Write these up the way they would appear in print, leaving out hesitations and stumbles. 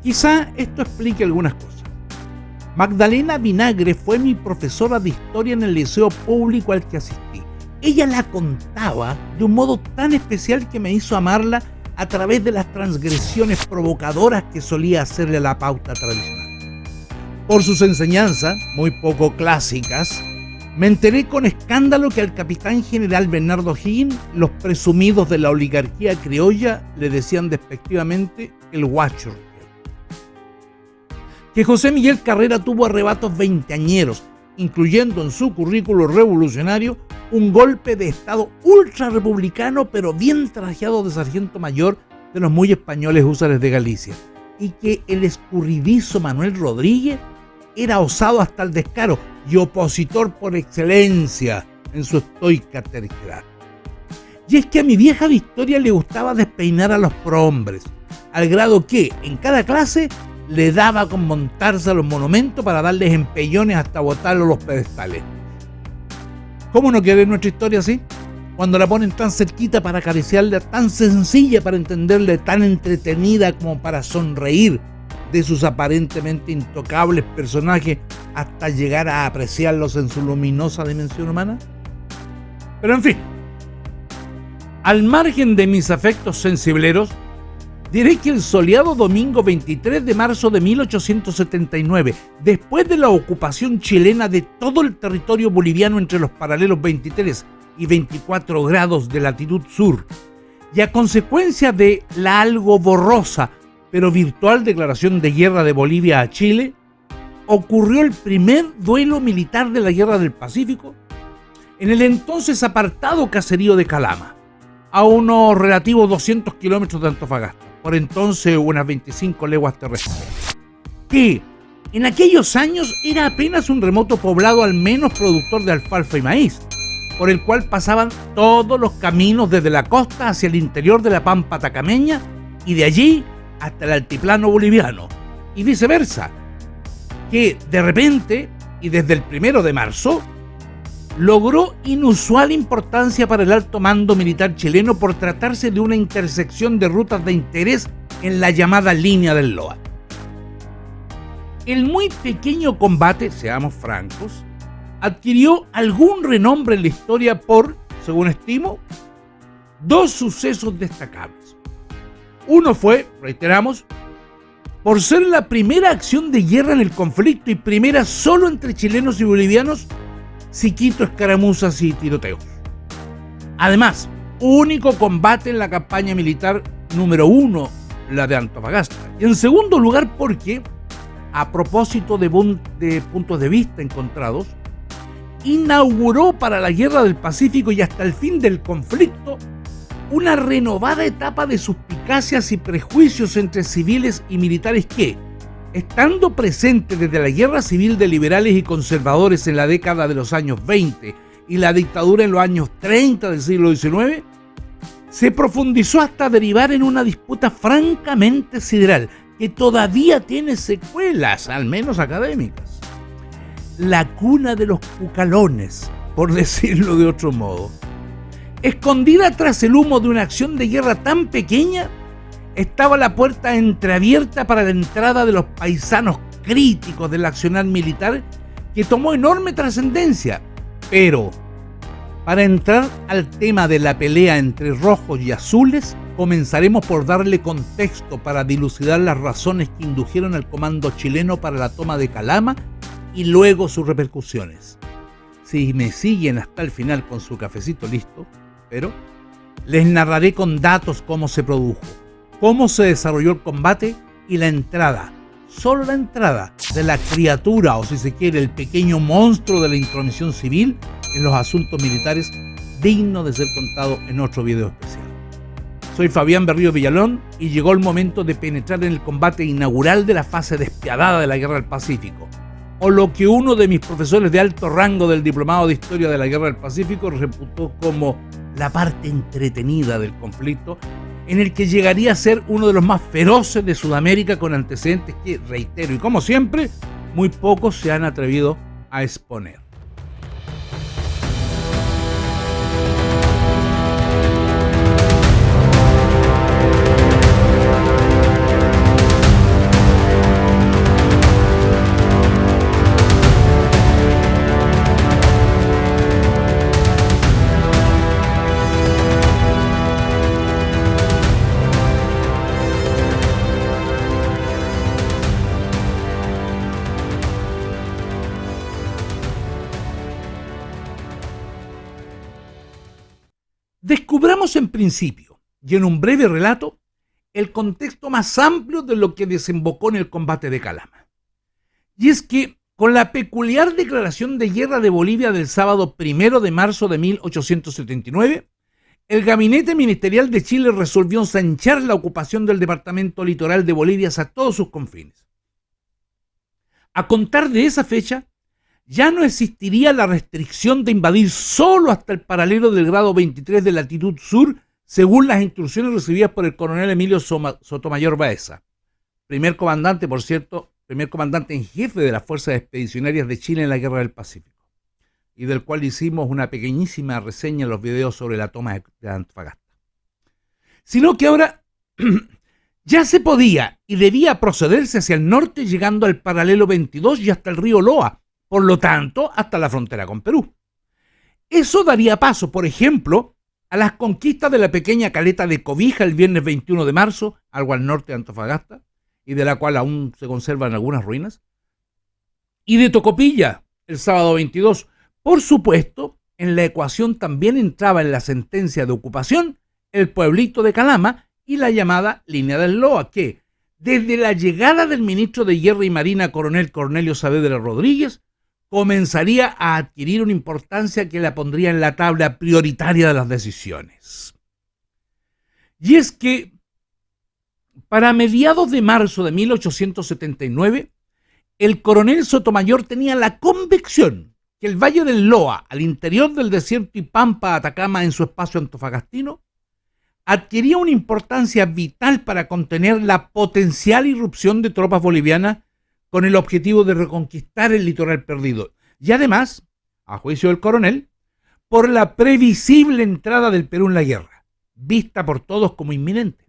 Quizá esto explique algunas cosas. Magdalena Vinagre fue mi profesora de historia en el liceo público al que asistí. Ella la contaba de un modo tan especial que me hizo amarla a través de las transgresiones provocadoras que solía hacerle a la pauta tradicional. Por sus enseñanzas, muy poco clásicas, me enteré con escándalo que al capitán general Bernardo O'Higgins, los presumidos de la oligarquía criolla le decían despectivamente el guacho, que José Miguel Carrera tuvo arrebatos veinteañeros, incluyendo en su currículo revolucionario un golpe de estado ultra republicano pero bien trajeado de sargento mayor de los muy españoles húsares de Galicia, y que el escurridizo Manuel Rodríguez era osado hasta el descaro y opositor por excelencia en su estoica terquedad. Y es que a mi vieja Victoria le gustaba despeinar a los prohombres, al grado que en cada clase le daba con montarse a los monumentos para darles empellones hasta botarlos los pedestales. ¿Cómo no querer nuestra historia así? Cuando la ponen tan cerquita para acariciarla, tan sencilla para entenderle, tan entretenida como para sonreír de sus aparentemente intocables personajes hasta llegar a apreciarlos en su luminosa dimensión humana. Pero en fin, al margen de mis afectos sensibleros, diré que el soleado domingo 23 de marzo de 1879, después de la ocupación chilena de todo el territorio boliviano entre los paralelos 23 y 24 grados de latitud sur, y a consecuencia de la algo borrosa pero virtual declaración de guerra de Bolivia a Chile, ocurrió el primer duelo militar de la Guerra del Pacífico en el entonces apartado caserío de Calama, a unos relativos 200 kilómetros de Antofagasta, por entonces unas 25 leguas terrestres, que en aquellos años era apenas un remoto poblado al menos productor de alfalfa y maíz, por el cual pasaban todos los caminos desde la costa hacia el interior de la pampa atacameña y de allí hasta el altiplano boliviano, y viceversa, que de repente, y desde el 1 de marzo, logró inusual importancia para el alto mando militar chileno por tratarse de una intersección de rutas de interés en la llamada línea del Loa. El muy pequeño combate, seamos francos, adquirió algún renombre en la historia por, según estimo, dos sucesos destacables. Uno fue, reiteramos, por ser la primera acción de guerra en el conflicto y primera solo entre chilenos y bolivianos, si quito escaramuzas y tiroteos. Además, único combate en la campaña militar número 1, la de Antofagasta. Y en segundo lugar porque, a propósito de puntos de vista encontrados, inauguró para la Guerra del Pacífico y hasta el fin del conflicto una renovada etapa de suspicacias y prejuicios entre civiles y militares que, estando presente desde la guerra civil de liberales y conservadores en la década de los años 20 y la dictadura en los años 30 del siglo XIX, se profundizó hasta derivar en una disputa francamente sideral que todavía tiene secuelas, al menos académicas. La cuna de los cucalones, por decirlo de otro modo. Escondida tras el humo de una acción de guerra tan pequeña, estaba la puerta entreabierta para la entrada de los paisanos críticos del accionar militar que tomó enorme trascendencia. Pero, para entrar al tema de la pelea entre rojos y azules, comenzaremos por darle contexto para dilucidar las razones que indujeron al comando chileno para la toma de Calama y luego sus repercusiones. Si me siguen hasta el final con su cafecito listo, pero les narraré con datos cómo se produjo, cómo se desarrolló el combate y la entrada, solo la entrada de la criatura, o si se quiere, el pequeño monstruo de la intromisión civil en los asuntos militares, digno de ser contado en otro video especial. Soy Fabián Berrío Villalón y llegó el momento de penetrar en el combate inaugural de la fase despiadada de la Guerra del Pacífico, o lo que uno de mis profesores de alto rango del Diplomado de Historia de la Guerra del Pacífico reputó como la parte entretenida del conflicto, en el que llegaría a ser uno de los más feroces de Sudamérica, con antecedentes que, reitero y como siempre, muy pocos se han atrevido a exponer. Descubramos en principio y en un breve relato el contexto más amplio de lo que desembocó en el combate de Calama. Y es que, con la peculiar declaración de guerra de Bolivia del sábado 1 de marzo de 1879, el gabinete ministerial de Chile resolvió ensanchar la ocupación del departamento litoral de Bolivia a todos sus confines. A contar de esa fecha, ya no existiría la restricción de invadir solo hasta el paralelo del grado 23 de latitud sur, según las instrucciones recibidas por el coronel Emilio Sotomayor Baeza, primer comandante en jefe de las Fuerzas Expedicionarias de Chile en la Guerra del Pacífico, y del cual hicimos una pequeñísima reseña en los videos sobre la toma de Antofagasta. Sino que ahora ya se podía y debía procederse hacia el norte, llegando al paralelo 22 y hasta el río Loa, por lo tanto hasta la frontera con Perú. Eso daría paso, por ejemplo, a las conquistas de la pequeña caleta de Cobija el viernes 21 de marzo, algo al norte de Antofagasta, y de la cual aún se conservan algunas ruinas, y de Tocopilla el sábado 22. Por supuesto, en la ecuación también entraba en la sentencia de ocupación el pueblito de Calama y la llamada línea del Loa, que, desde la llegada del ministro de Guerra y Marina, coronel Cornelio Saavedra Rodríguez, comenzaría a adquirir una importancia que la pondría en la tabla prioritaria de las decisiones. Y es que, para mediados de marzo de 1879, el coronel Sotomayor tenía la convicción que el Valle del Loa, al interior del desierto y pampa Atacama en su espacio antofagastino, adquiría una importancia vital para contener la potencial irrupción de tropas bolivianas con el objetivo de reconquistar el litoral perdido. Y además, a juicio del coronel, por la previsible entrada del Perú en la guerra, vista por todos como inminente,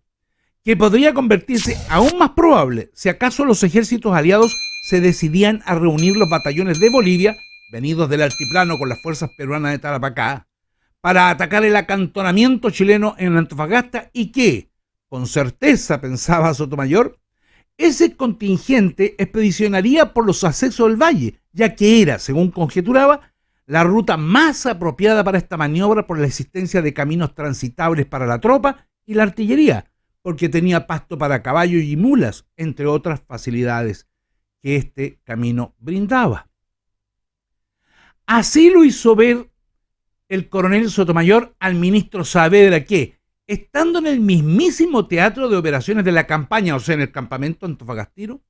que podría convertirse aún más probable si acaso los ejércitos aliados se decidían a reunir los batallones de Bolivia, venidos del altiplano con las fuerzas peruanas de Tarapacá, para atacar el acantonamiento chileno en Antofagasta, y que, con certeza, pensaba Sotomayor, ese contingente expedicionaría por los accesos del valle, ya que era, según conjeturaba, la ruta más apropiada para esta maniobra por la existencia de caminos transitables para la tropa y la artillería, porque tenía pasto para caballos y mulas, entre otras facilidades que este camino brindaba. Así lo hizo ver el coronel Sotomayor al ministro Saavedra, que, estando en el mismísimo teatro de operaciones de la campaña, o sea, en el campamento antofagastino,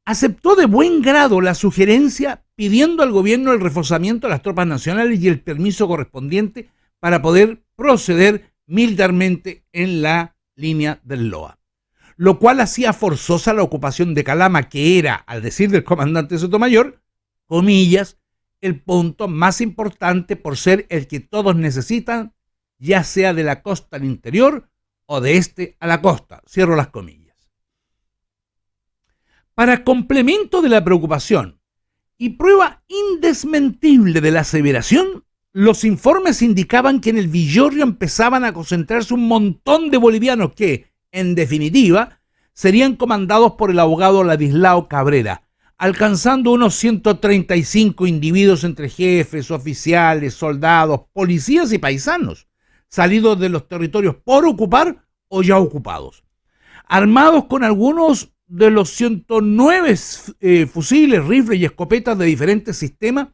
aceptó de buen grado la sugerencia, pidiendo al gobierno el reforzamiento de las tropas nacionales y el permiso correspondiente para poder proceder militarmente en la línea del Loa, lo cual hacía forzosa la ocupación de Calama, que era, al decir del comandante Sotomayor, comillas, el punto más importante por ser el que todos necesitan, ya sea de la costa al interior o de este a la costa, cierro las comillas. Para complemento de la preocupación y prueba indesmentible de la aseveración, los informes indicaban que en el Villorrio empezaban a concentrarse un montón de bolivianos que, en definitiva, serían comandados por el abogado Ladislao Cabrera, alcanzando unos 135 individuos entre jefes, oficiales, soldados, policías y paisanos, salidos de los territorios por ocupar o ya ocupados, armados con algunos de los 109 fusiles, rifles y escopetas de diferentes sistemas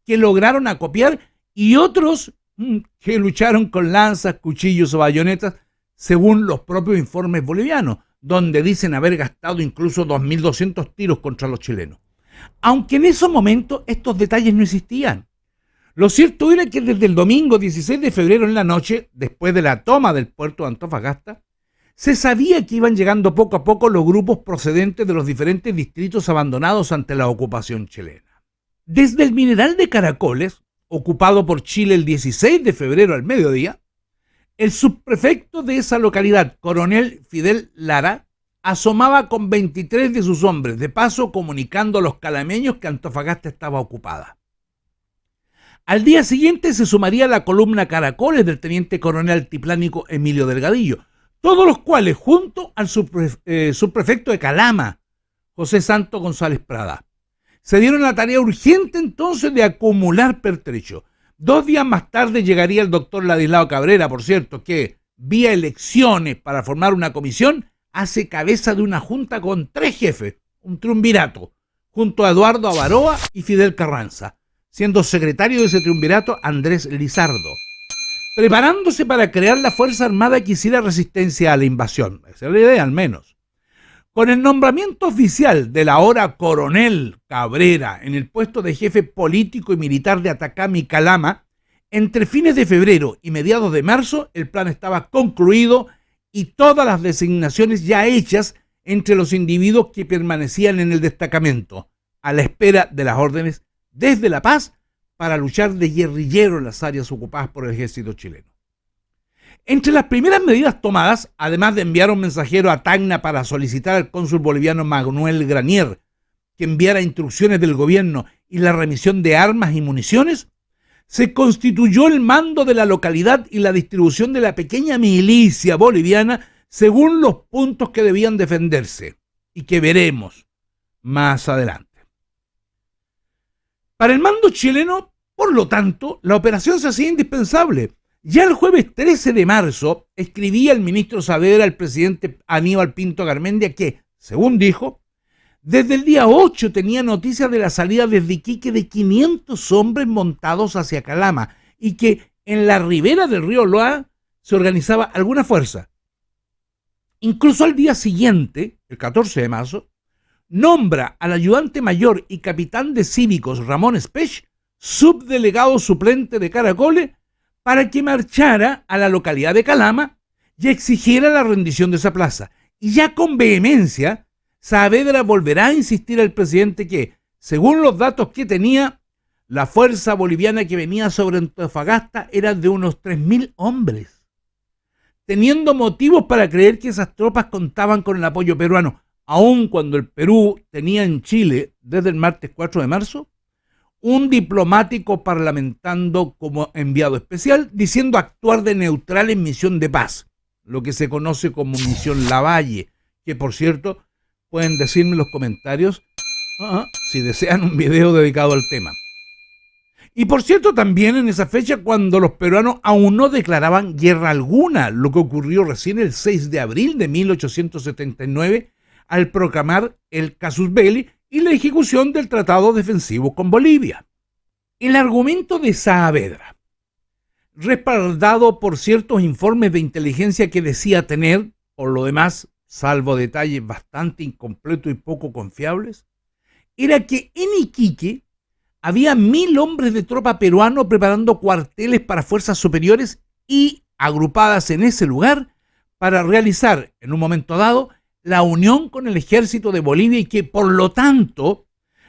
que lograron acopiar, y otros que lucharon con lanzas, cuchillos o bayonetas, según los propios informes bolivianos, donde dicen haber gastado incluso 2.200 tiros contra los chilenos. Aunque en esos momentos estos detalles no existían. Lo cierto era que desde el domingo 16 de febrero en la noche, después de la toma del puerto de Antofagasta, se sabía que iban llegando poco a poco los grupos procedentes de los diferentes distritos abandonados ante la ocupación chilena. Desde el Mineral de Caracoles, ocupado por Chile el 16 de febrero al mediodía, el subprefecto de esa localidad, coronel Fidel Lara, asomaba con 23 de sus hombres, de paso comunicando a los calameños que Antofagasta estaba ocupada. Al día siguiente se sumaría la columna Caracoles del teniente coronel altiplánico Emilio Delgadillo, todos los cuales, junto al subprefecto de Calama, José Santo González Prada, se dieron la tarea urgente entonces de acumular pertrecho, 2 días más tarde llegaría el doctor Ladislao Cabrera, por cierto, que, vía elecciones para formar una comisión, hace cabeza de una junta con 3 jefes, un triunvirato, junto a Eduardo Avaroa y Fidel Carranza, siendo secretario de ese triunvirato Andrés Lizardo, preparándose para crear la Fuerza Armada que hiciera resistencia a la invasión. Esa es la idea, al menos. Con el nombramiento oficial del ahora coronel Cabrera en el puesto de jefe político y militar de Atacama y Calama, entre fines de febrero y mediados de marzo, el plan estaba concluido y todas las designaciones ya hechas entre los individuos que permanecían en el destacamento, a la espera de las órdenes desde La Paz para luchar de guerrillero en las áreas ocupadas por el ejército chileno. Entre las primeras medidas tomadas, además de enviar un mensajero a Tacna para solicitar al cónsul boliviano Manuel Granier que enviara instrucciones del gobierno y la remisión de armas y municiones, se constituyó el mando de la localidad y la distribución de la pequeña milicia boliviana según los puntos que debían defenderse y que veremos más adelante. Para el mando chileno, por lo tanto, la operación se hacía indispensable. Ya el jueves 13 de marzo escribía el ministro Saavedra al presidente Aníbal Pinto Garmendia que, según dijo, desde el día 8 tenía noticias de la salida desde Iquique de 500 hombres montados hacia Calama y que en la ribera del río Loa se organizaba alguna fuerza. Incluso al día siguiente, el 14 de marzo, nombra al ayudante mayor y capitán de cívicos Ramón Spech, subdelegado suplente de Caracoles, para que marchara a la localidad de Calama y exigiera la rendición de esa plaza. Y ya con vehemencia, Saavedra volverá a insistir al presidente que, según los datos que tenía, la fuerza boliviana que venía sobre Antofagasta era de unos 3.000 hombres, teniendo motivos para creer que esas tropas contaban con el apoyo peruano, aun cuando el Perú tenía en Chile, desde el martes 4 de marzo, un diplomático parlamentando como enviado especial, diciendo actuar de neutral en misión de paz, lo que se conoce como misión Lavalle, que por cierto, pueden decirme en los comentarios si desean un video dedicado al tema. Y por cierto, también en esa fecha, cuando los peruanos aún no declaraban guerra alguna, lo que ocurrió recién el 6 de abril de 1879, al proclamar el casus belli y la ejecución del tratado defensivo con Bolivia. El argumento de Saavedra, respaldado por ciertos informes de inteligencia que decía tener, por lo demás, salvo detalles bastante incompletos y poco confiables, era que en Iquique había 1.000 hombres de tropa peruano preparando cuarteles para fuerzas superiores y agrupadas en ese lugar para realizar, en un momento dado, la unión con el ejército de Bolivia y que, por lo tanto,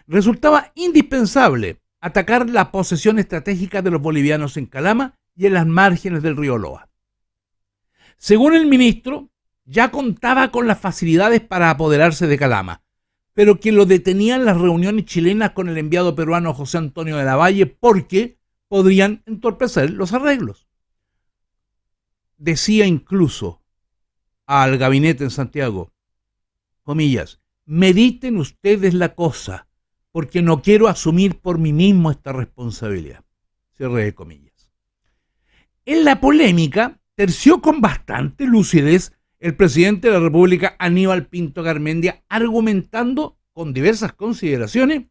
resultaba indispensable atacar la posesión estratégica de los bolivianos en Calama y en las márgenes del río Loa. Según el ministro, ya contaba con las facilidades para apoderarse de Calama, pero que lo detenían las reuniones chilenas con el enviado peruano José Antonio de la Valle porque podrían entorpecer los arreglos. Decía incluso al gabinete en Santiago, comillas, mediten ustedes la cosa, porque no quiero asumir por mí mismo esta responsabilidad. Cierre de comillas. En la polémica, terció con bastante lucidez el presidente de la República, Aníbal Pinto Garmendia, argumentando con diversas consideraciones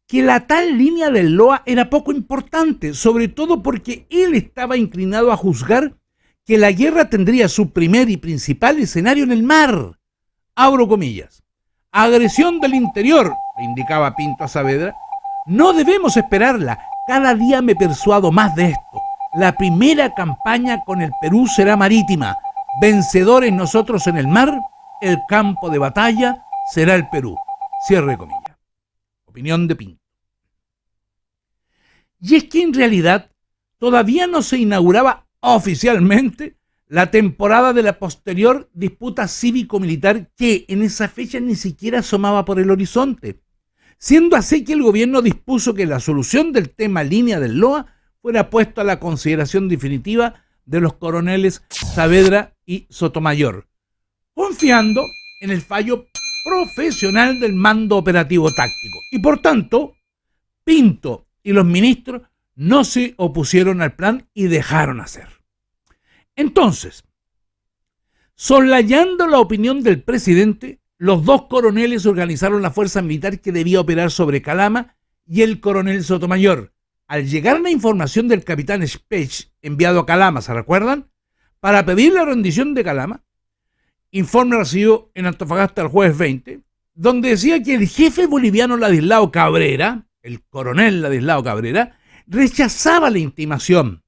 que la tal línea del Loa era poco importante, sobre todo porque él estaba inclinado a juzgar que la guerra tendría su primer y principal escenario en el mar. Abro comillas. Agresión del interior, le indicaba Pinto a Saavedra, no debemos esperarla. Cada día me persuado más de esto. La primera campaña con el Perú será marítima. Vencedores nosotros en el mar, el campo de batalla será el Perú. Cierre comillas. Opinión de Pinto. Y es que en realidad todavía no se inauguraba oficialmente la temporada de la posterior disputa cívico-militar que en esa fecha ni siquiera asomaba por el horizonte, siendo así que el gobierno dispuso que la solución del tema línea del Loa fuera puesto a la consideración definitiva de los coroneles Saavedra y Sotomayor, confiando en el fallo profesional del mando operativo táctico. Y por tanto, Pinto y los ministros no se opusieron al plan y dejaron hacer. Entonces, soslayando la opinión del presidente, los dos coroneles organizaron la fuerza militar que debía operar sobre Calama y el coronel Sotomayor. Al llegar la información del capitán Specht, enviado a Calama, ¿se recuerdan?, para pedir la rendición de Calama, informe recibido en Antofagasta el jueves 20, donde decía que el jefe boliviano Ladislao Cabrera, el coronel Ladislao Cabrera, rechazaba la intimación.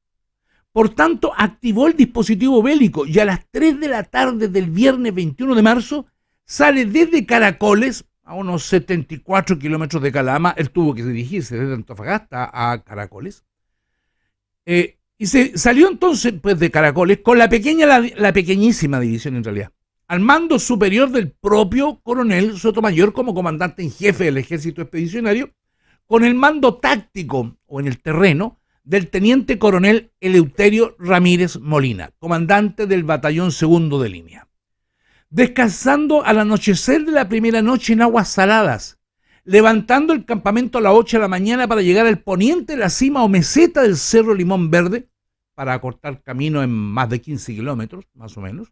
Por tanto, activó el dispositivo bélico y a las 3 de la tarde del viernes 21 de marzo sale desde Caracoles, a unos 74 kilómetros de Calama. Él tuvo que dirigirse desde Antofagasta a Caracoles. Y se salió entonces pues, de Caracoles con la pequeñísima división en realidad, al mando superior del propio coronel Sotomayor como comandante en jefe del ejército expedicionario, con el mando táctico o en el terreno del teniente coronel Eleuterio Ramírez Molina, comandante del batallón segundo de línea. Descansando al anochecer de la primera noche en aguas saladas, levantando el campamento a las 8 de la mañana para llegar al poniente de la cima o meseta del Cerro Limón Verde, para acortar camino en más de 15 kilómetros, más o menos,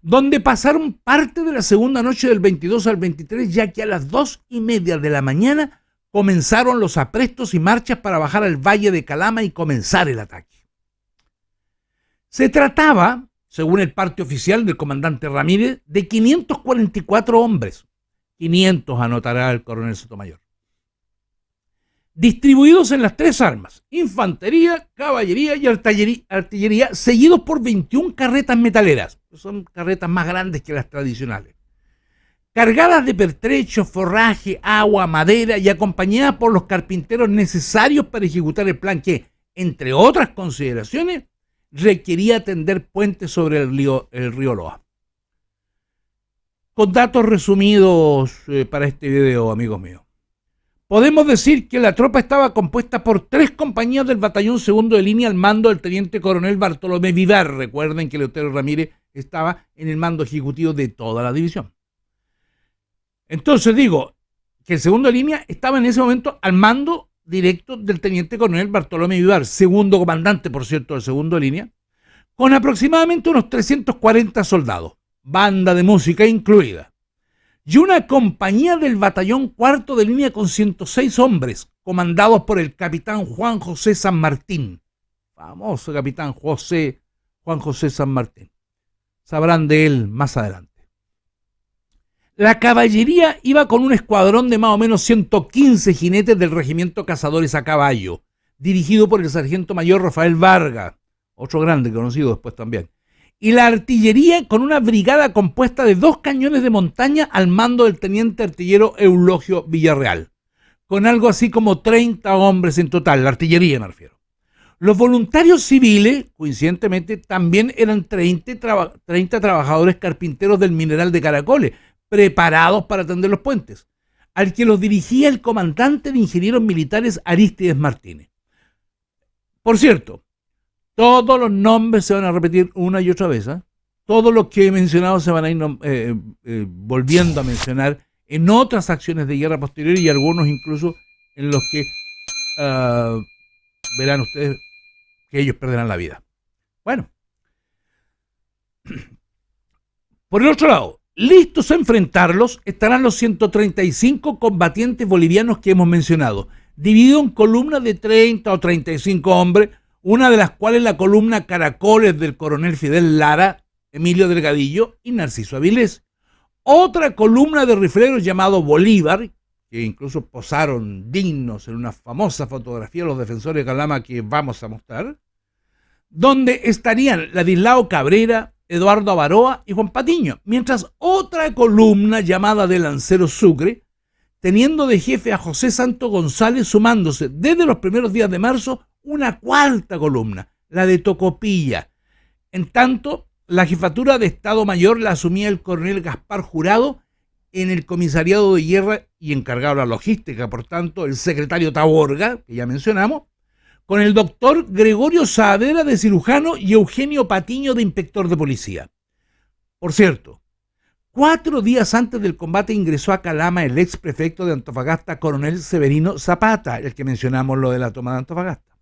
donde pasaron parte de la segunda noche del 22 al 23, ya que a las 2:30 de la mañana comenzaron los aprestos y marchas para bajar al valle de Calama y comenzar el ataque. Se trataba, según el parte oficial del comandante Ramírez, de 544 hombres. 500 anotará el coronel Sotomayor. Distribuidos en las tres armas, infantería, caballería y artillería, seguidos por 21 carretas metaleras. Son carretas más grandes que las tradicionales. Cargadas de pertrecho, forraje, agua, madera y acompañadas por los carpinteros necesarios para ejecutar el plan que, entre otras consideraciones, requería tender puentes sobre el río Loa. Con datos resumidos para este video, amigos míos, podemos decir que la tropa estaba compuesta por 3 compañías del batallón segundo de línea al mando del teniente coronel Bartolomé Vivar. Recuerden que Eleuterio Ramírez estaba en el mando ejecutivo de toda la división. Entonces digo que el segundo de línea estaba en ese momento al mando directo del teniente coronel Bartolomé Vivar, segundo comandante, por cierto, del segundo de línea, con aproximadamente unos 340 soldados, banda de música incluida, y una compañía del batallón cuarto de línea con 106 hombres, comandados por el capitán Juan José San Martín, famoso capitán Juan José San Martín. Sabrán de él más adelante. La caballería iba con un escuadrón de más o menos 115 jinetes del regimiento Cazadores a Caballo, dirigido por el sargento mayor Rafael Vargas, otro grande conocido después también. Y la artillería con una brigada compuesta de 2 cañones de montaña al mando del teniente artillero Eulogio Villarreal, con algo así como 30 hombres en total, la artillería me refiero. Los voluntarios civiles, coincidentemente, también eran 30 trabajadores carpinteros del mineral de Caracoles, preparados para tender los puentes, al que los dirigía el comandante de ingenieros militares Arístides Martínez. Por cierto, todos los nombres se van a repetir una y otra vez, ¿eh? Todos los que he mencionado se van a ir volviendo a mencionar en otras acciones de guerra posteriores y algunos incluso en los que verán ustedes que ellos perderán la vida. Bueno, por el otro lado, listos a enfrentarlos estarán los 135 combatientes bolivianos que hemos mencionado, divididos en columnas de 30 o 35 hombres, una de las cuales la columna Caracoles del coronel Fidel Lara, Emilio Delgadillo y Narciso Avilés. Otra columna de rifleros llamado Bolívar, que incluso posaron dignos en una famosa fotografía de los defensores de Calama que vamos a mostrar, donde estarían Ladislao Cabrera, Eduardo Avaroa y Juan Patiño, mientras otra columna llamada de Lanceros Sucre, teniendo de jefe a José Santo González, sumándose desde los primeros días de marzo una cuarta columna, la de Tocopilla. En tanto, la jefatura de Estado Mayor la asumía el coronel Gaspar Jurado en el comisariado de guerra y encargado de la logística, por tanto, el secretario Taborga, que ya mencionamos, con el doctor Gregorio Saavedra de cirujano y Eugenio Patiño de inspector de policía. Por cierto, 4 días antes del combate ingresó a Calama el ex prefecto de Antofagasta, coronel Severino Zapata, el que mencionamos lo de la toma de Antofagasta.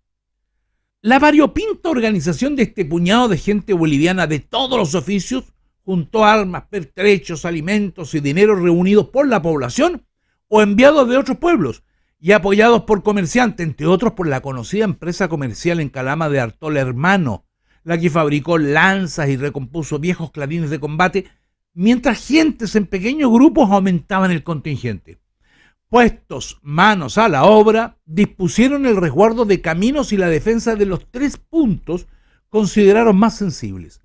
La variopinta organización de este puñado de gente boliviana de todos los oficios juntó armas, pertrechos, alimentos y dinero reunidos por la población o enviados de otros pueblos y apoyados por comerciantes, entre otros por la conocida empresa comercial en Calama de Artola Hermano, la que fabricó lanzas y recompuso viejos clarines de combate, mientras gentes en pequeños grupos aumentaban el contingente. Puestos manos a la obra, dispusieron el resguardo de caminos y la defensa de los 3 puntos considerados más sensibles: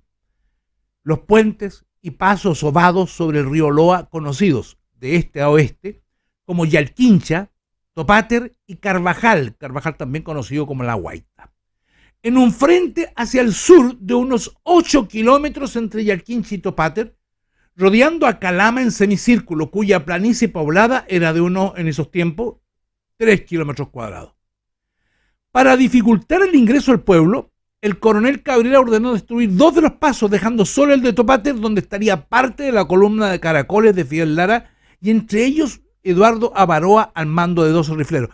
los puentes y pasos ovados sobre el río Loa, conocidos de este a oeste como Yalquincha, Topáter y Carvajal, Carvajal también conocido como La Guaita, en un frente hacia el sur de unos 8 kilómetros entre Yalquincha y Topáter, rodeando a Calama en semicírculo, cuya planicie poblada era de unos, en esos tiempos, 3 kilómetros cuadrados. Para dificultar el ingreso al pueblo, el coronel Cabrera ordenó destruir 2 de los pasos, dejando solo el de Topáter, donde estaría parte de la columna de caracoles de Fidel Lara, y entre ellos Eduardo Avaroa al mando de 2 rifleros.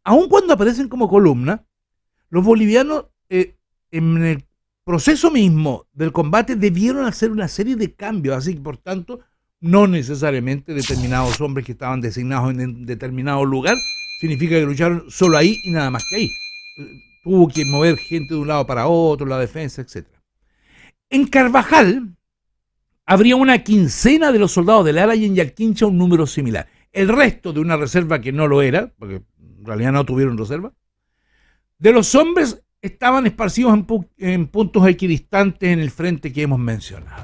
Aun cuando aparecen como columna, los bolivianos en el proceso mismo del combate debieron hacer una serie de cambios, así que por tanto no necesariamente determinados hombres que estaban designados en determinado lugar significa que lucharon solo ahí y nada más que ahí. Tuvo que mover gente de un lado para otro, la defensa, etc. En Carvajal habría una quincena de los soldados de Lara y en Yalquincha un número similar. El resto de una reserva que no lo era, porque en realidad no tuvieron reserva, de los hombres estaban esparcidos en puntos equidistantes en el frente que hemos mencionado.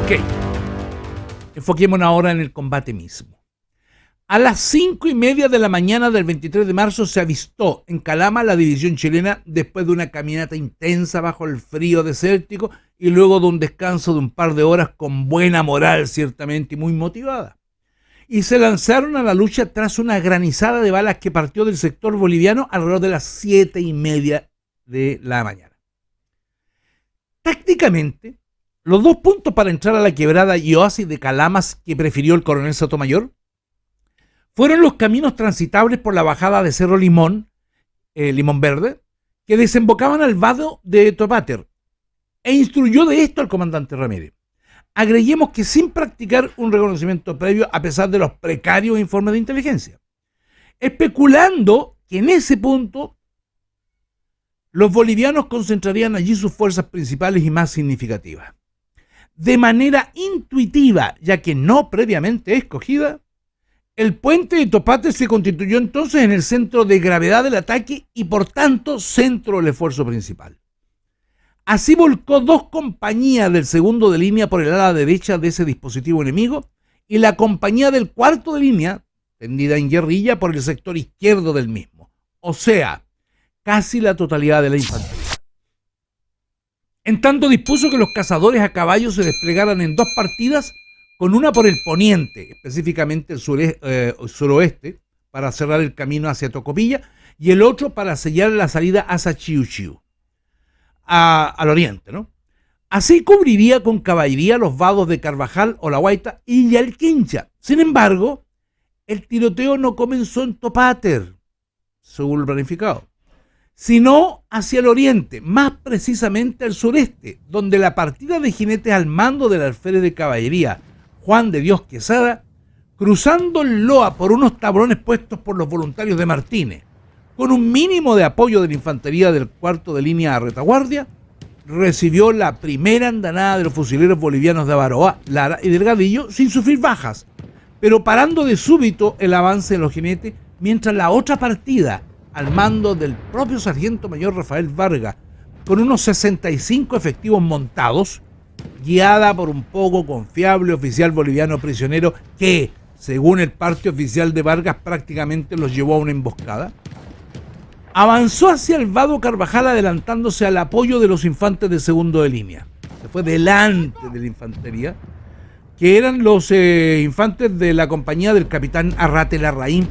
Ok, enfoquémonos ahora en el combate mismo. A las 5:30 de la mañana del 23 de marzo se avistó en Calama la división chilena después de una caminata intensa bajo el frío desértico y luego de un descanso de un par de horas con buena moral ciertamente y muy motivada. Y se lanzaron a la lucha tras una granizada de balas que partió del sector boliviano alrededor de las 7:30 de la mañana. Tácticamente, los 2 puntos para entrar a la quebrada y oasis de Calamas que prefirió el coronel Sotomayor fueron los caminos transitables por la bajada de Cerro Limón, Limón Verde, que desembocaban al vado de Topáter, e instruyó de esto al comandante Ramírez. Agreguemos que sin practicar un reconocimiento previo a pesar de los precarios informes de inteligencia, especulando que en ese punto los bolivianos concentrarían allí sus fuerzas principales y más significativas. De manera intuitiva, ya que no previamente escogida, el puente de Topáter se constituyó entonces en el centro de gravedad del ataque y por tanto centro del esfuerzo principal. Así volcó 2 compañías del segundo de línea por el ala derecha de ese dispositivo enemigo y la compañía del cuarto de línea, tendida en guerrilla, por el sector izquierdo del mismo, o sea, casi la totalidad de la infantería. En tanto dispuso que los cazadores a caballo se desplegaran en 2 partidas, con una por el poniente, específicamente el suroeste, para cerrar el camino hacia Tocopilla, y el otro para sellar la salida hacia Chiu Chiu, al oriente, ¿no? Así cubriría con caballería los vados de Carvajal o La Guaita y Yalquincha. Sin embargo, el tiroteo no comenzó en Topáter, según lo planificado, sino hacia el oriente, más precisamente al sureste, donde la partida de jinetes al mando del alférez de caballería, Juan de Dios Quesada, cruzando el Loa por unos tablones puestos por los voluntarios de Martínez, con un mínimo de apoyo de la infantería del cuarto de línea a retaguardia, recibió la primera andanada de los fusileros bolivianos de Avaroa, Lara y Delgadillo sin sufrir bajas, pero parando de súbito el avance de los jinetes, mientras la otra partida, al mando del propio sargento mayor Rafael Vargas, con unos 65 efectivos montados, guiada por un poco confiable oficial boliviano prisionero que, según el parte oficial de Vargas, prácticamente los llevó a una emboscada, avanzó hacia el vado Carvajal adelantándose al apoyo de los infantes de segundo de línea. Se fue delante de la infantería, que eran los infantes de la compañía del capitán Arrate Larraín,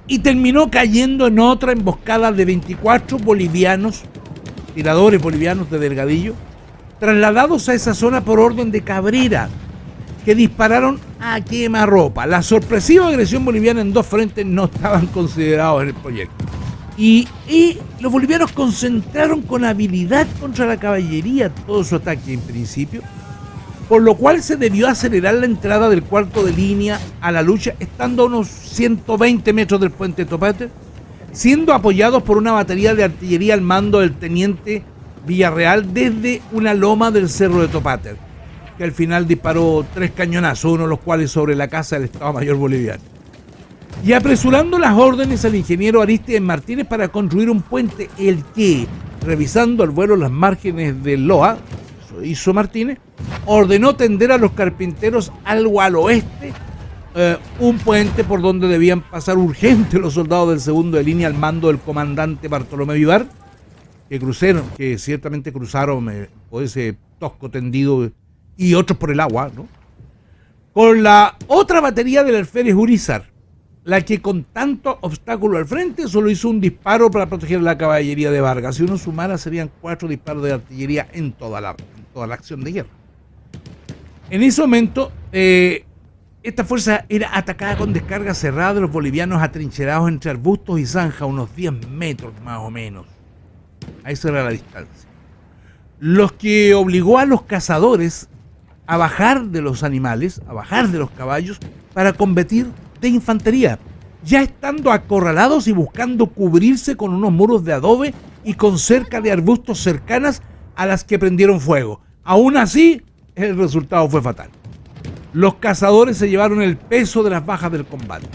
y terminó cayendo en otra emboscada de 24 bolivianos, tiradores bolivianos de Delgadillo, trasladados a esa zona por orden de Cabrera, que dispararon a quemarropa. La sorpresiva agresión boliviana en dos frentes no estaban considerados en el proyecto. Y los bolivianos concentraron con habilidad contra la caballería todo su ataque en principio, por lo cual se debió acelerar la entrada del cuarto de línea a la lucha, estando a unos 120 metros del puente Topate, siendo apoyados por una batería de artillería al mando del teniente Villarreal desde una loma del cerro de Topate, que al final disparó 3 cañonazos, uno de los cuales sobre la casa del Estado Mayor boliviano. Y apresurando las órdenes al ingeniero Arístides Martínez para construir un puente, el que, revisando al vuelo las márgenes del Loa, eso hizo Martínez, ordenó tender a los carpinteros algo al oeste, un puente por donde debían pasar urgente los soldados del segundo de línea al mando del comandante Bartolomé Vivar, que ciertamente cruzaron por ese tosco tendido y otros por el agua, ¿no? Con la otra batería del alférez Urizar, la que con tanto obstáculo al frente solo hizo un disparo para proteger la caballería de Vargas. Si uno sumara serían 4 disparos de artillería en toda la acción de guerra. En ese momento, esta fuerza era atacada con descarga cerrada de los bolivianos atrincherados entre arbustos y zanja, unos 10 metros más o menos. A esa era la distancia. Los que obligó a los cazadores a bajar de los animales, a bajar de los caballos, para combatir de infantería, ya estando acorralados y buscando cubrirse con unos muros de adobe y con cerca de arbustos cercanas a las que prendieron fuego. Aún así, el resultado fue fatal. Los cazadores se llevaron el peso de las bajas del combate.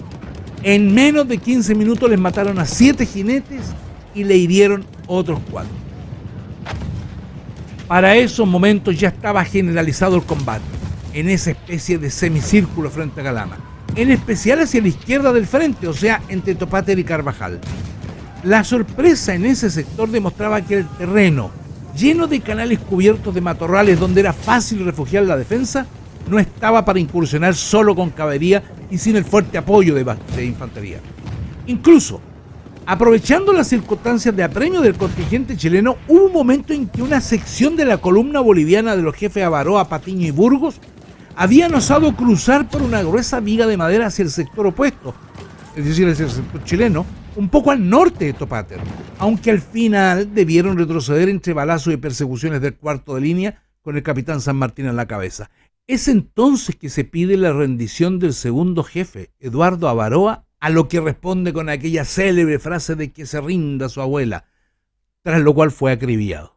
En menos de 15 minutos les mataron a 7 jinetes y le hirieron otros 4. Para esos momentos ya estaba generalizado el combate, en esa especie de semicírculo frente a Calama, en especial hacia la izquierda del frente, o sea, entre Topáter y Carvajal. La sorpresa en ese sector demostraba que el terreno, lleno de canales cubiertos de matorrales donde era fácil refugiar la defensa, no estaba para incursionar solo con caballería y sin el fuerte apoyo de infantería. Incluso, aprovechando las circunstancias de apremio del contingente chileno, hubo un momento en que una sección de la columna boliviana de los jefes Avaroa, Patiño y Burgos habían osado cruzar por una gruesa viga de madera hacia el sector opuesto, es decir, hacia el sector chileno, un poco al norte de Topáter, aunque al final debieron retroceder entre balazos y persecuciones del cuarto de línea con el capitán San Martín en la cabeza. Es entonces que se pide la rendición del segundo jefe, Eduardo Avaroa, a lo que responde con aquella célebre frase de que se rinda su abuela, tras lo cual fue acribillado.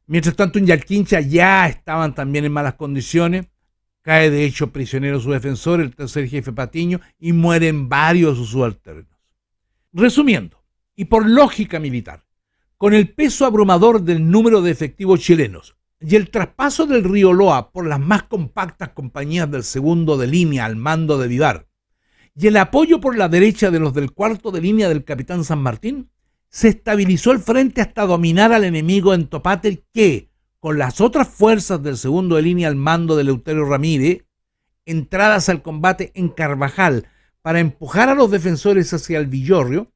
Mientras tanto, en Yalquincha ya estaban también en malas condiciones. Cae de hecho prisionero su defensor, el tercer jefe Patiño, y mueren varios de sus subalternos. Resumiendo, y por lógica militar, con el peso abrumador del número de efectivos chilenos y el traspaso del río Loa por las más compactas compañías del segundo de línea al mando de Vivar, y el apoyo por la derecha de los del cuarto de línea del capitán San Martín, se estabilizó el frente hasta dominar al enemigo en Topáter, que, con las otras fuerzas del segundo de línea al mando de Eleuterio Ramírez, entradas al combate en Carvajal para empujar a los defensores hacia el Villorrio,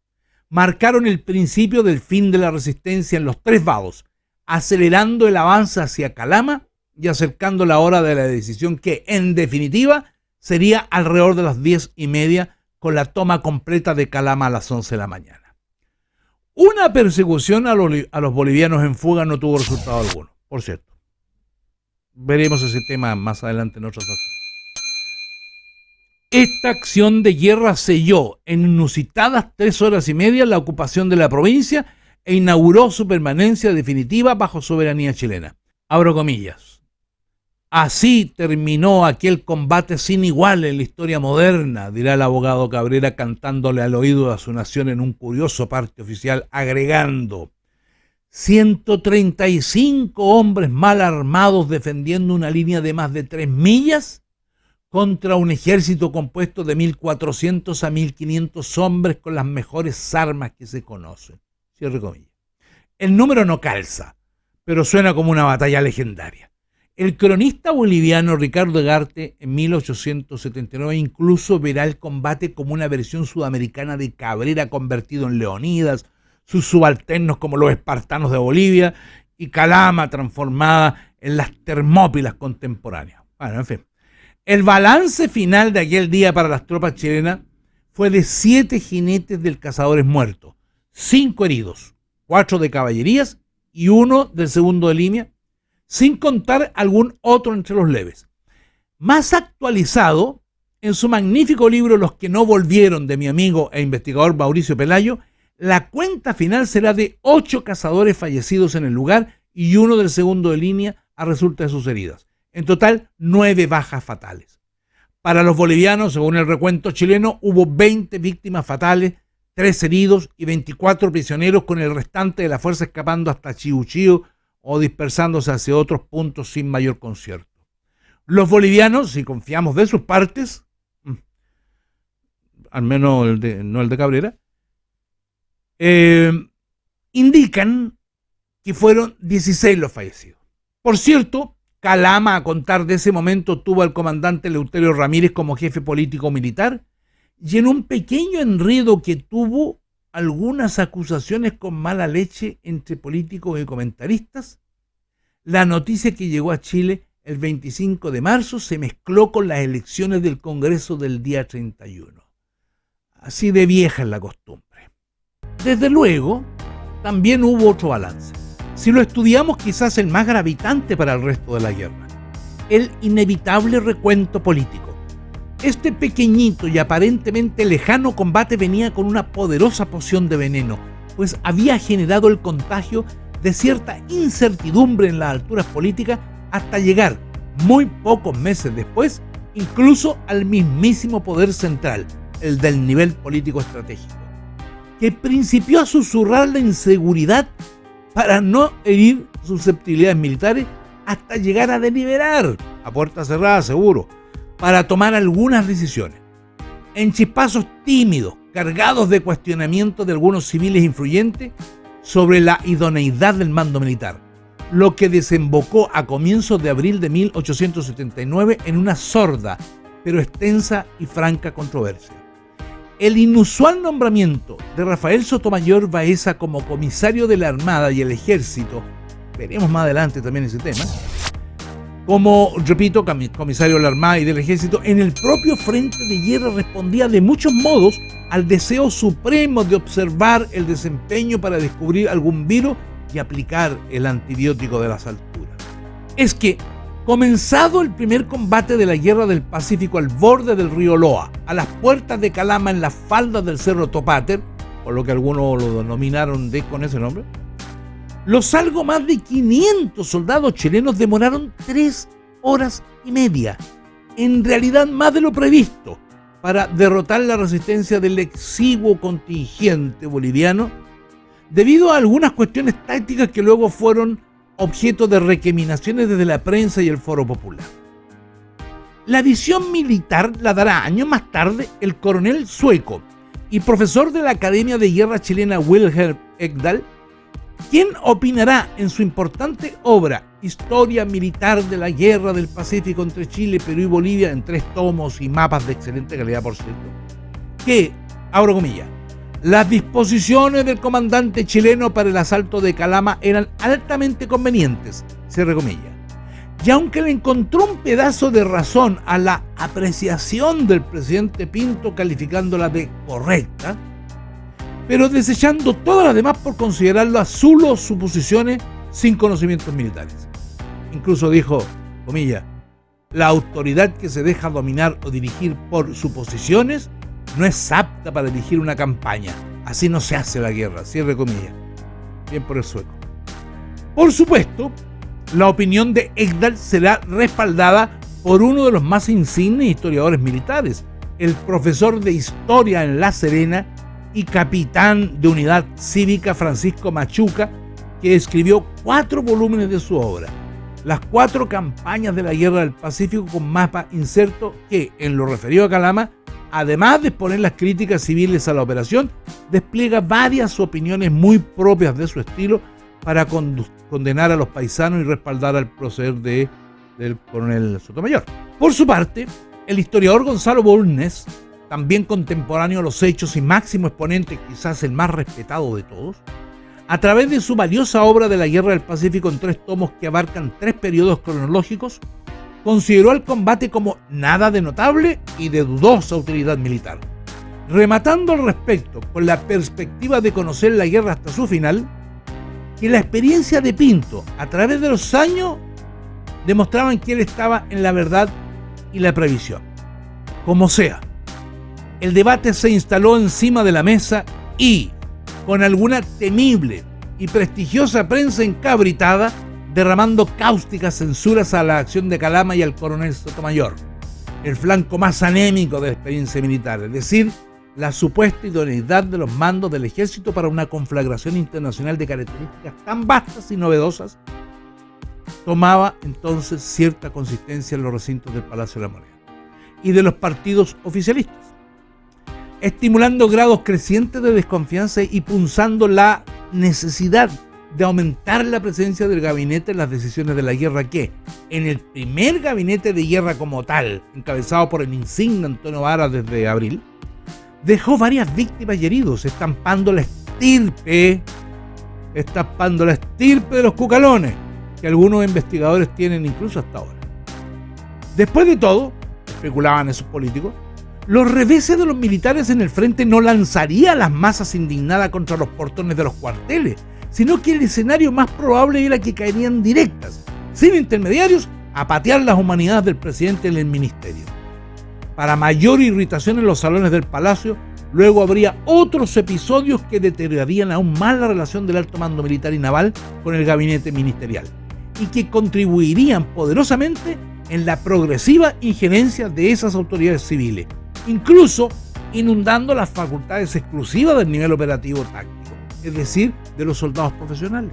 marcaron el principio del fin de la resistencia en los 3 vados, acelerando el avance hacia Calama y acercando la hora de la decisión que, en definitiva, sería alrededor de las 10:30, con la toma completa de Calama a las 11 de la mañana. Una persecución a los bolivianos en fuga no tuvo resultado alguno, por cierto. Veremos ese tema más adelante en otras acciones. Esta acción de guerra selló en inusitadas 3 horas y media la ocupación de la provincia e inauguró su permanencia definitiva bajo soberanía chilena. Abro comillas. Así terminó aquel combate sin igual en la historia moderna, dirá el abogado Cabrera cantándole al oído a su nación en un curioso parte oficial, agregando: 135 hombres mal armados defendiendo una línea de más de 3 millas contra un ejército compuesto de 1.400 a 1.500 hombres con las mejores armas que se conocen. Cierre comillas. El número no calza, pero suena como una batalla legendaria. El cronista boliviano Ricardo Egarte, en 1879, incluso verá el combate como una versión sudamericana de Cabrera convertido en Leonidas, sus subalternos como los espartanos de Bolivia, y Calama transformada en las Termópilas contemporáneas. Bueno, en fin. El balance final de aquel día para las tropas chilenas fue de 7 jinetes del Cazadores muertos, 5 heridos, 4 de caballerías y 1 del segundo de línea, sin contar algún otro entre los leves. Más actualizado, en su magnífico libro Los que no volvieron, de mi amigo e investigador Mauricio Pelayo, la cuenta final será de 8 cazadores fallecidos en el lugar y 1 del segundo de línea a resulta de sus heridas. En total, 9 bajas fatales. Para los bolivianos, según el recuento chileno, hubo 20 víctimas fatales, 3 heridos y 24 prisioneros, con el restante de la fuerza escapando hasta Chiuchío o dispersándose hacia otros puntos sin mayor concierto. Los bolivianos, si confiamos de sus partes, al menos no el de Cabrera, indican que fueron 16 los fallecidos. Por cierto, Calama, a contar de ese momento, tuvo al comandante Eleuterio Ramírez como jefe político militar, y en un pequeño enredo que tuvo algunas acusaciones con mala leche entre políticos y comentaristas, la noticia que llegó a Chile el 25 de marzo se mezcló con las elecciones del Congreso del día 31. Así de vieja es la costumbre. Desde luego, también hubo otro balance. Si lo estudiamos, quizás el más gravitante para el resto de la guerra: el inevitable recuento político. Este pequeñito y aparentemente lejano combate venía con una poderosa poción de veneno, pues había generado el contagio de cierta incertidumbre en las alturas políticas hasta llegar, muy pocos meses después, incluso al mismísimo poder central, el del nivel político estratégico, que principió a susurrar la inseguridad para no herir susceptibilidades militares hasta llegar a deliberar, a puerta cerrada seguro, para tomar algunas decisiones. En chispazos tímidos, cargados de cuestionamientos de algunos civiles influyentes sobre la idoneidad del mando militar, lo que desembocó a comienzos de abril de 1879 en una sorda, pero extensa y franca controversia. El inusual nombramiento de Rafael Sotomayor Baeza como comisario de la Armada y el Ejército, veremos más adelante también ese tema, como, repito, comisario de la Armada y del Ejército, en el propio frente de guerra respondía de muchos modos al deseo supremo de observar el desempeño para descubrir algún virus y aplicar el antibiótico de las alturas. Es que, comenzado el primer combate de la Guerra del Pacífico al borde del río Loa, a las puertas de Calama en las faldas del Cerro Topáter, por lo que algunos lo denominaron con ese nombre, los algo más de 500 soldados chilenos demoraron 3 horas y media, en realidad más de lo previsto, para derrotar la resistencia del exiguo contingente boliviano, debido a algunas cuestiones tácticas que luego fueron objeto de recriminaciones desde la prensa y el foro popular. La visión militar la dará años más tarde el coronel sueco y profesor de la Academia de Guerra chilena Wilhelm Ekdahl, quien opinará en su importante obra Historia Militar de la Guerra del Pacífico entre Chile, Perú y Bolivia, en 3 tomos y mapas de excelente calidad, por cierto, que, abro comillas, las disposiciones del comandante chileno para el asalto de Calama eran altamente convenientes, cierre comillas. Y aunque le encontró un pedazo de razón a la apreciación del presidente Pinto calificándola de correcta, pero desechando todas las demás por considerarlas solo suposiciones sin conocimientos militares. Incluso dijo, comillas, la autoridad que se deja dominar o dirigir por suposiciones no es apta para dirigir una campaña. Así no se hace la guerra, cierre comillas. Bien por el sueco. Por supuesto, la opinión de Ekdahl será respaldada por uno de los más insignes historiadores militares, el profesor de Historia en La Serena y capitán de unidad cívica Francisco Machuca, que escribió 4 volúmenes de su obra, las 4 campañas de la Guerra del Pacífico, con mapa inserto que, en lo referido a Calama, además de exponer las críticas civiles a la operación, despliega varias opiniones muy propias de su estilo para condenar a los paisanos y respaldar al proceder del coronel Sotomayor. Por su parte, el historiador Gonzalo Bulnes, también contemporáneo a los hechos y máximo exponente, quizás el más respetado de todos, A través de su valiosa obra de la Guerra del Pacífico en 3 tomos que abarcan 3 periodos cronológicos, consideró al combate como nada de notable y de dudosa utilidad militar. Rematando al respecto con la perspectiva de conocer la guerra hasta su final, que la experiencia de Pinto a través de los años demostraban que él estaba en la verdad y la previsión. Como sea, el debate se instaló encima de la mesa y, con alguna temible y prestigiosa prensa encabritada, derramando cáusticas censuras a la acción de Calama y al coronel Sotomayor, el flanco más anémico de la experiencia militar, es decir, la supuesta idoneidad de los mandos del ejército para una conflagración internacional de características tan vastas y novedosas, tomaba entonces cierta consistencia en los recintos del Palacio de la Moneda y de los partidos oficialistas, estimulando grados crecientes de desconfianza y punzando la necesidad de aumentar la presencia del gabinete en las decisiones de la guerra que, en el primer gabinete de guerra como tal, encabezado por el insigne Antonio Vara desde abril, dejó varias víctimas y heridos, estampando la estirpe de los cucalones, que algunos investigadores tienen incluso hasta ahora. Después de todo, especulaban esos políticos, los reveses de los militares en el frente no lanzaría a las masas indignadas contra los portones de los cuarteles, sino que el escenario más probable era que caerían directas, sin intermediarios, a patear las humanidades del presidente en el ministerio. Para mayor irritación en los salones del palacio, luego habría otros episodios que deteriorarían aún más la relación del alto mando militar y naval con el gabinete ministerial y que contribuirían poderosamente en la progresiva injerencia de esas autoridades civiles, incluso inundando las facultades exclusivas del nivel operativo táctico, es decir, de los soldados profesionales.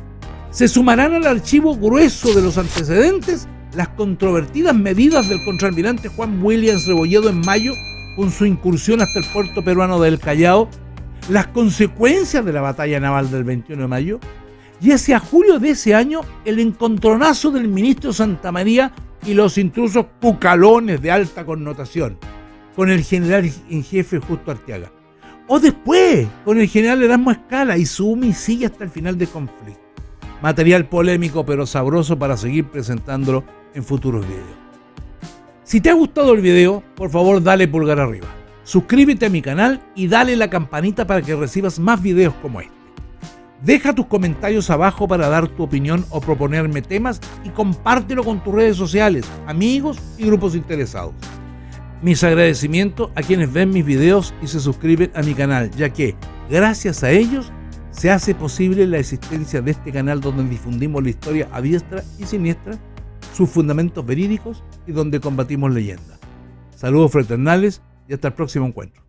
Se sumarán al archivo grueso de los antecedentes las controvertidas medidas del contraalmirante Juan Williams Rebolledo en mayo con su incursión hasta el puerto peruano de El Callao, las consecuencias de la batalla naval del 21 de mayo y hacia julio de ese año el encontronazo del ministro Santamaría y los intrusos cucalones de alta connotación con el general en jefe Justo Arteaga, o después con el general Erasmo Escala y su homicidio hasta el final del conflicto. Material polémico pero sabroso para seguir presentándolo en futuros videos. Si te ha gustado el video, por favor dale pulgar arriba, suscríbete a mi canal y dale la campanita para que recibas más videos como este. Deja tus comentarios abajo para dar tu opinión o proponerme temas y compártelo con tus redes sociales, amigos y grupos interesados. Mis agradecimientos a quienes ven mis videos y se suscriben a mi canal, ya que, gracias a ellos, se hace posible la existencia de este canal donde difundimos la historia a diestra y siniestra, sus fundamentos verídicos y donde combatimos leyendas. Saludos fraternales y hasta el próximo encuentro.